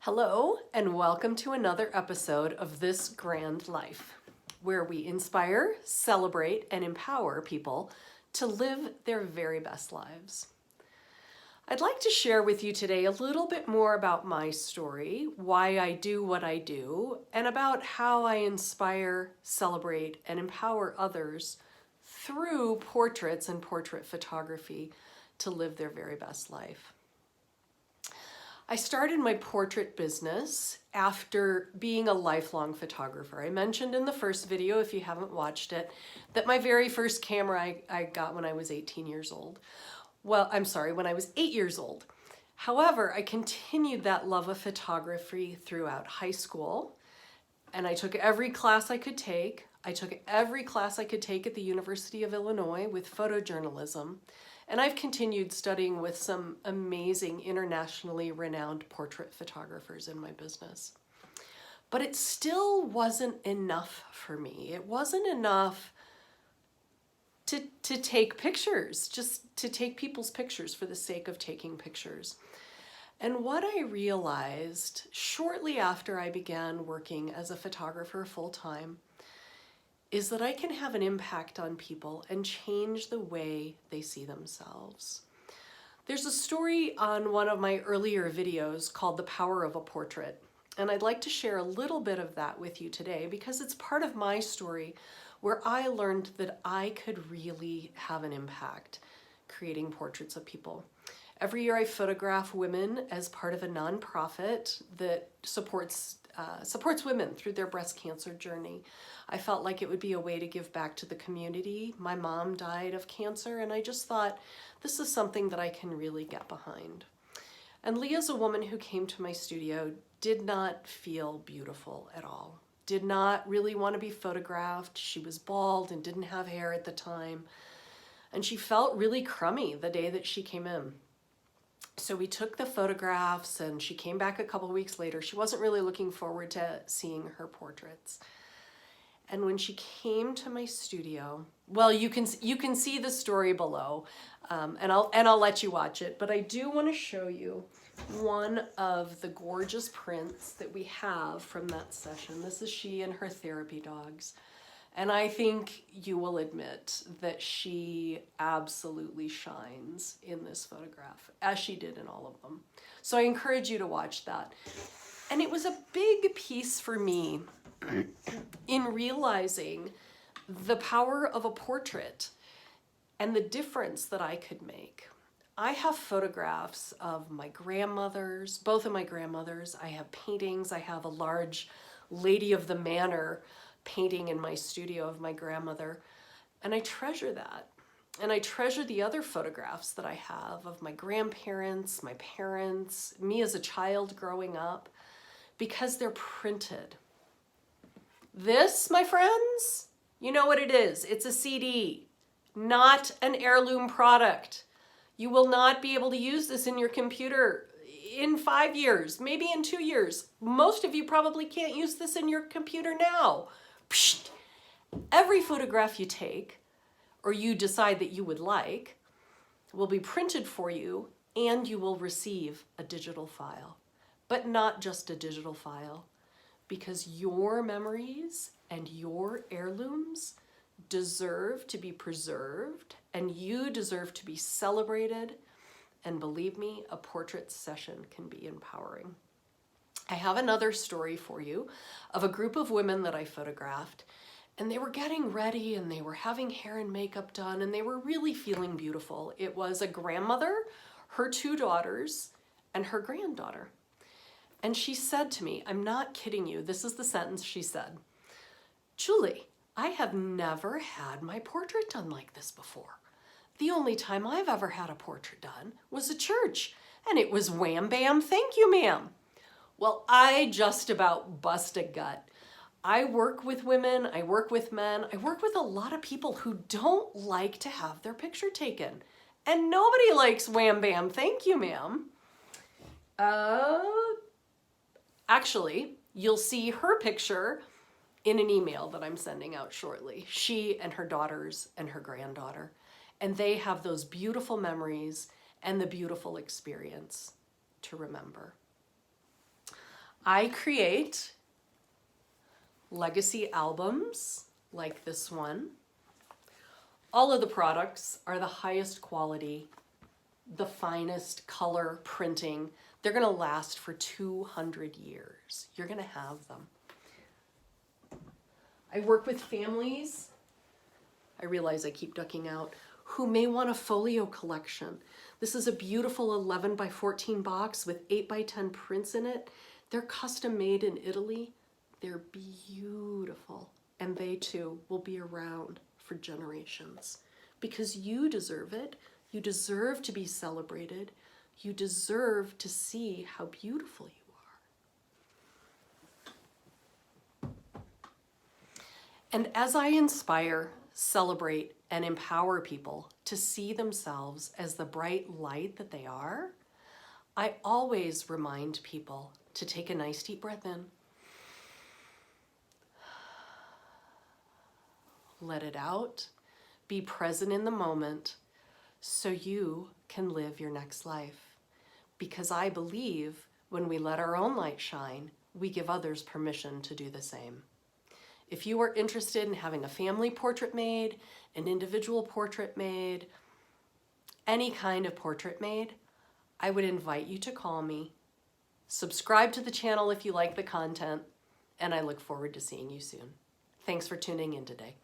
Hello, and welcome to another episode of This Grand Life, where we inspire, celebrate, and empower people to live their very best lives. I'd like to share with you today a little bit more about my story, why I do what I do, and about how I inspire, celebrate, and empower others through portraits and portrait photography to live their very best life. I started my portrait business after being a lifelong photographer. I mentioned in the first video, if you haven't watched it, that my very first camera I got when I was 18 years old. Well, I'm sorry, when I was 8 years old. However, I continued that love of photography throughout high school, and I took every class I could take. I took every class I could take at the University of Illinois with photojournalism. And I've continued studying with some amazing internationally renowned portrait photographers in my business. But it still wasn't enough for me. It wasn't enough to take pictures, just to take people's pictures for the sake of taking pictures. And what I realized shortly after I began working as a photographer full-time is that I can have an impact on people and change the way they see themselves. There's a story on one of my earlier videos called The Power of a Portrait, and I'd like to share a little bit of that with you today because it's part of my story where I learned that I could really have an impact creating portraits of people. Every year I photograph women as part of a nonprofit that supports women through their breast cancer journey. I felt like it would be a way to give back to the community. My mom died of cancer, and I just thought this is something that I can really get behind. And Leah's a woman who came to my studio, did not feel beautiful at all, did not really want to be photographed. She was bald and didn't have hair at the time, and she felt really crummy the day that she came in. So we took the photographs and she came back a couple weeks later. She wasn't really looking forward to seeing her portraits. And when she came to my studio, well, you can see the story below, and I'll let you watch it. But I do want to show you one of the gorgeous prints that we have from that session. This is she and her therapy dogs. And I think you will admit that she absolutely shines in this photograph, as she did in all of them. So I encourage you to watch that. And it was a big piece for me in realizing the power of a portrait and the difference that I could make. I have photographs of my grandmothers, both of my grandmothers. I have paintings. I have a large Lady of the Manor painting in my studio of my grandmother, and I treasure that. And I treasure the other photographs that I have of my grandparents, my parents, me as a child growing up, because they're printed. This, my friends, you know what it is. It's a CD, not an heirloom product. You will not be able to use this in your computer in 5 years, maybe in 2 years. Most of you probably can't use this in your computer now. Psst. Every photograph you take or you decide that you would like will be printed for you, and you will receive a digital file. But not just a digital file, because your memories and your heirlooms deserve to be preserved, and you deserve to be celebrated. And believe me, a portrait session can be empowering. I have another story for you of a group of women that I photographed, and they were getting ready and they were having hair and makeup done and they were really feeling beautiful. It was a grandmother, her 2 daughters, and her granddaughter. And she said to me, I'm not kidding you, this is the sentence she said, "Julie, I have never had my portrait done like this before. The only time I've ever had a portrait done was at church, and it was wham bam, thank you ma'am." Well, I just about bust a gut. I work with women, I work with men, I work with a lot of people who don't like to have their picture taken. And nobody likes wham bam, thank you ma'am. Actually, you'll see her picture in an email that I'm sending out shortly. She and her daughters and her granddaughter. And they have those beautiful memories and the beautiful experience to remember. I create legacy albums like this one. All of the products are the highest quality, the finest color printing. They're gonna last for 200 years. You're gonna have them. I work with families, I realize I keep ducking out, who may want a folio collection. This is a beautiful 11 by 14 box with 8 by 10 prints in it. They're custom made in Italy. They're beautiful, and they too will be around for generations because you deserve it. You deserve to be celebrated. You deserve to see how beautiful you are. And as I inspire, celebrate, and empower people to see themselves as the bright light that they are, I always remind people to take a nice deep breath in. Let it out. Be present in the moment so you can live your next life. Because I believe when we let our own light shine, we give others permission to do the same. If you are interested in having a family portrait made, an individual portrait made, any kind of portrait made, I would invite you to call me. Subscribe to the channel if you like the content, and I look forward to seeing you soon. Thanks for tuning in today.